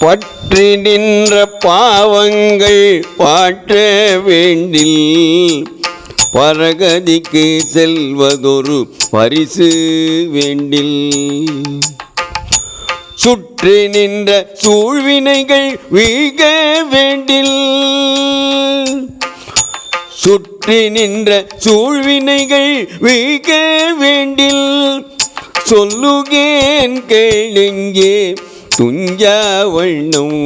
பற்றி நின்ற பாவங்கள் பாற்ற வேண்டில் பரகதிக்கு செல்வதொரு பரிசு வேண்டில். சுற்றி நின்ற சூழ்வினைகள் வீக வேண்டில் சுற்றி நின்ற சூழ்வினைகள் வீக வேண்டில் சொல்லுகேன் கேளுங்கே துஞ்சா வண்ணம்.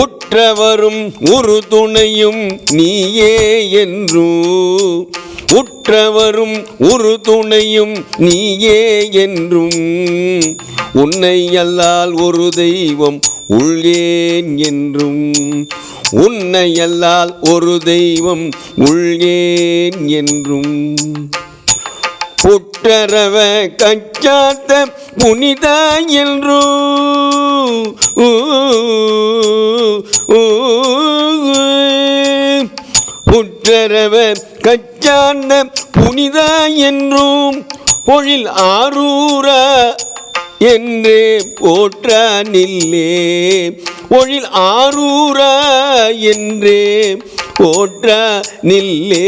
உற்றவரும் ஒரு துணையும் நீயே என்றும் உற்றவரும் ஒரு துணையும் நீயே என்றும் உன்னை அல்லால் ஒரு தெய்வம் உள்கேன் என்றும் உன்னை அல்லால் ஒரு தெய்வம் உள்கேன் என்றும். புற்றரவ கச்சாத்த புனிதா என்றோ புற்றரவ கச்சாந்த புனிதா என்றும் பொழில் ஆரூரா என்றே போற்றா நில்லே பொழில் ஆரூரா என்றே போற்றா நில்லே.